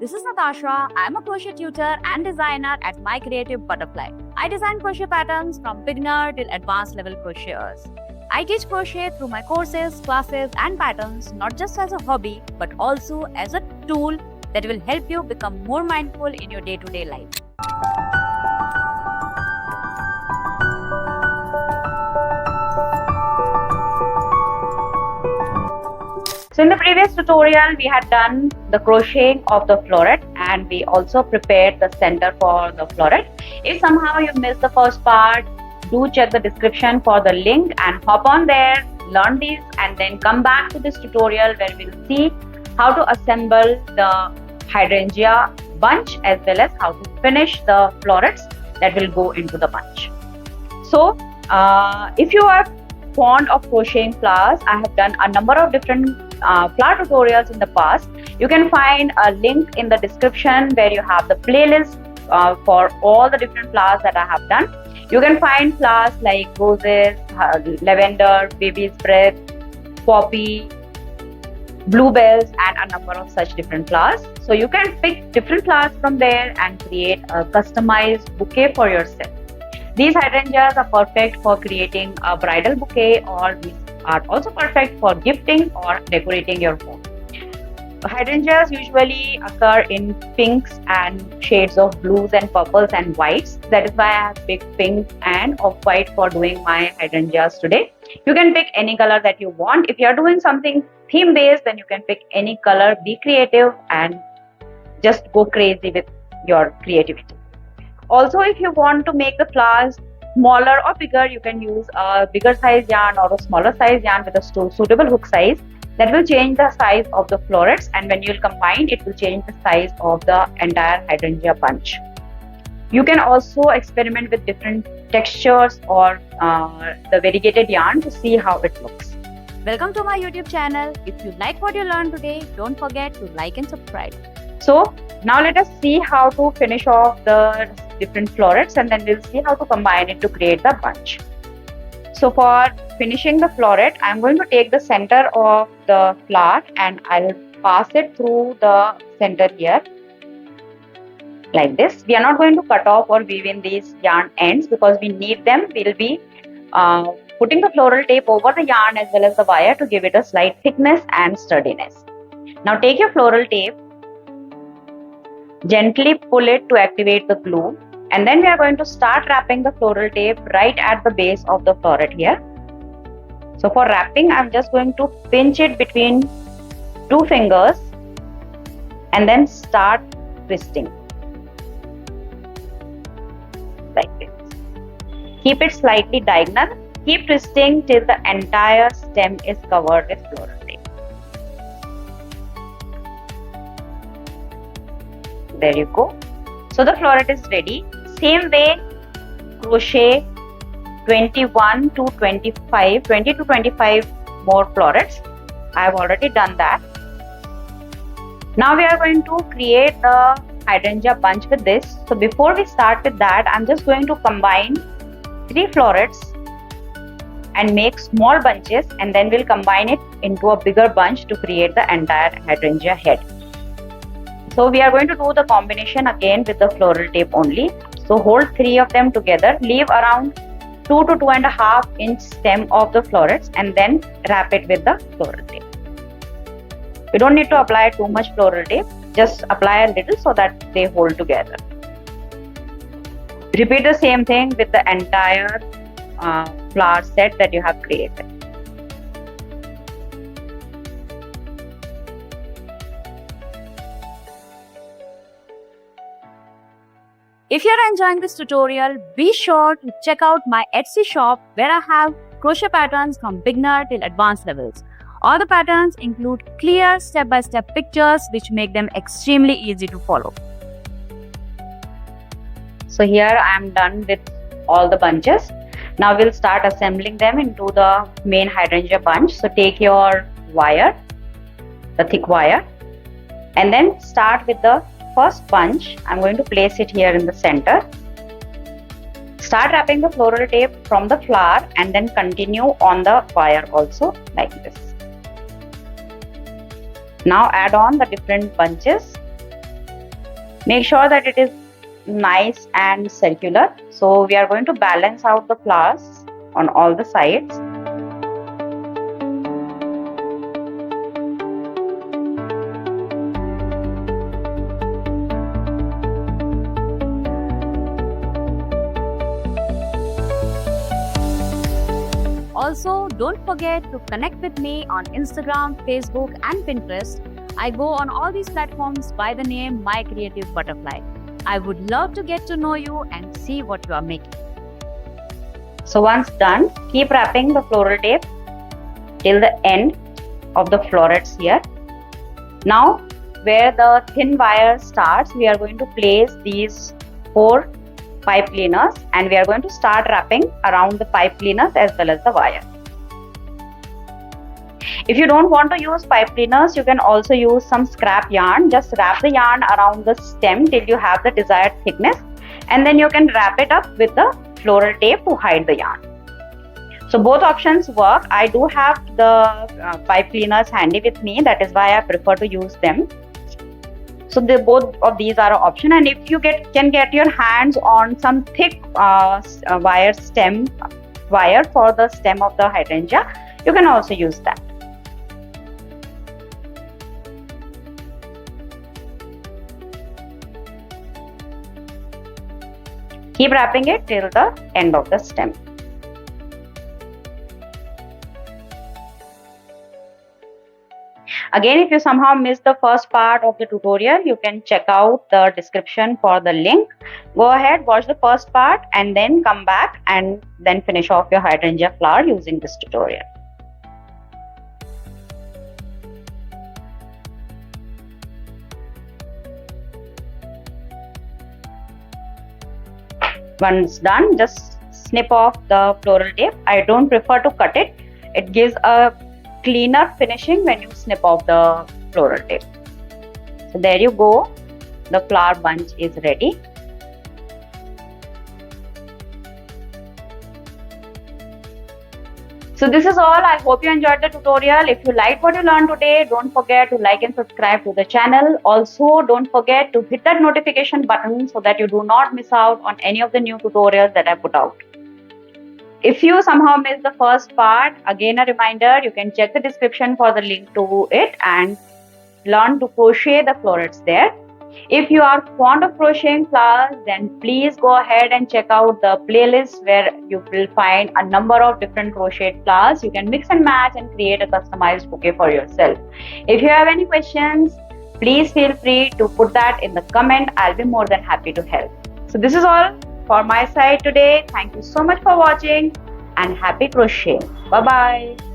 This is Natasha. I'm a crochet tutor and designer at My Creative Butterfly. I design crochet patterns from beginner till advanced level crocheters. I teach crochet through my courses, classes, and patterns not just as a hobby but also as a tool that will help you become more mindful in your day-to-day life. So in the previous tutorial, we had done the crocheting of the floret and we also prepared the center for the floret. If somehow you missed the first part, do check the description for the link and hop on there, learn these and then come back to this tutorial where we'll see how to assemble the hydrangea bunch as well as how to finish the florets that will go into the bunch. So if you are fond of crocheting flowers, I have done a number of different flower tutorials in the past. You can find a link in the description where you have the playlist for all the different flowers that I have done. You can find flowers like roses, lavender, baby's breath, poppy, bluebells and a number of such different flowers. So you can pick different flowers from there and create a customized bouquet for yourself. These hydrangeas are perfect for creating a bridal bouquet, or these are also perfect for gifting or decorating your home. Hydrangeas usually occur in pinks and shades of blues and purples and whites. That is why I have picked pink and off-white for doing my hydrangeas today. You can pick any color that you want. If you are doing something theme-based, then you can pick any color, be creative and just go crazy with your creativity. Also, if you want to make the flowers smaller or bigger, you can use a bigger size yarn or a smaller size yarn with a suitable hook size. That will change the size of the florets, and when you will combine, it will change the size of the entire hydrangea bunch. You can also experiment with different textures or the variegated yarn to see how it looks. Welcome to my YouTube channel. If you like what you learned today, don't forget to like and subscribe. So now let us see how to finish off the different florets and then we'll see how to combine it to create the bunch. So for finishing the floret, I'm going to take the center of the flower and I'll pass it through the center here like this. We are not going to cut off or weave in these yarn ends because we need them. We'll be putting the floral tape over the yarn as well as the wire to give it a slight thickness and sturdiness. Now take your floral tape, gently pull it to activate the glue, and then we are going to start wrapping the floral tape right at the base of the floret here. So for wrapping, I'm just going to pinch it between two fingers and then start twisting like this. Keep it slightly diagonal. Keep twisting till the entire stem is covered with floral tape. There you go. So the floret is ready. Same way, crochet 20 to 25 more florets. I have already done that. Now we are going to create the hydrangea bunch with this. So before we start with that, I'm just going to combine 3 florets and make small bunches, and then we'll combine it into a bigger bunch to create the entire hydrangea head. So we are going to do the combination again with the floral tape only. So hold 3 of them together, leave around 2 to 2.5 inch stem of the florets and then wrap it with the floral tape. You don't need to apply too much floral tape, just apply a little so that they hold together. Repeat the same thing with the entire flower set that you have created. If you are enjoying this tutorial, be sure to check out my Etsy shop where I have crochet patterns from beginner till advanced levels. All the patterns include clear step-by-step pictures which make them extremely easy to follow. So here I am done with all the bunches. Now we'll start assembling them into the main hydrangea bunch. So take your wire, the thick wire, and then start with the first bunch. I'm going to place it here in the center. Start wrapping the floral tape from the flower and then continue on the wire also like this. Now add on the different bunches Make sure that it is nice and circular. So we are going to balance out the flowers on all the sides. Also, don't forget to connect with me on Instagram, Facebook, and Pinterest. I go on all these platforms by the name My Creative Butterfly. I would love to get to know you and see what you are making. So once done, keep wrapping the floral tape till the end of the florets here. Now, where the thin wire starts, we are going to place these 4 pipe cleaners, and we are going to start wrapping around the pipe cleaners as well as the wire. If you don't want to use pipe cleaners, you can also use some scrap yarn. Just wrap the yarn around the stem till you have the desired thickness, and then you can wrap it up with the floral tape to hide the yarn. So both options work. I do have the pipe cleaners handy with me, that is why I prefer to use them. So both of these are an option, and if you can get your hands on some thick wire for the stem of the hydrangea, you can also use that. Keep wrapping it till the end of the stem. Again, if you somehow missed the first part of the tutorial, you can check out the description for the link. Go ahead, watch the first part and then come back and then finish off your hydrangea flower using this tutorial. Once done, just snip off the floral tape. I don't prefer to cut it. It gives a cleaner finishing when you snip off the floral tape. So there you go. The flower bunch is ready. So this is all. I hope you enjoyed the tutorial. If you liked what you learned today, don't forget to like and subscribe to the channel. Also, don't forget to hit that notification button so that you do not miss out on any of the new tutorials that I put out. If you somehow missed the first part, again a reminder, you can check the description for the link to it and learn to crochet the florets there. If you are fond of crocheting flowers, then please go ahead and check out the playlist where you will find a number of different crocheted flowers. You can mix and match and create a customized bouquet for yourself. If you have any questions, please feel free to put that in the comment. I'll be more than happy to help. So this is all for my side today. Thank you so much for watching and happy crocheting. Bye bye.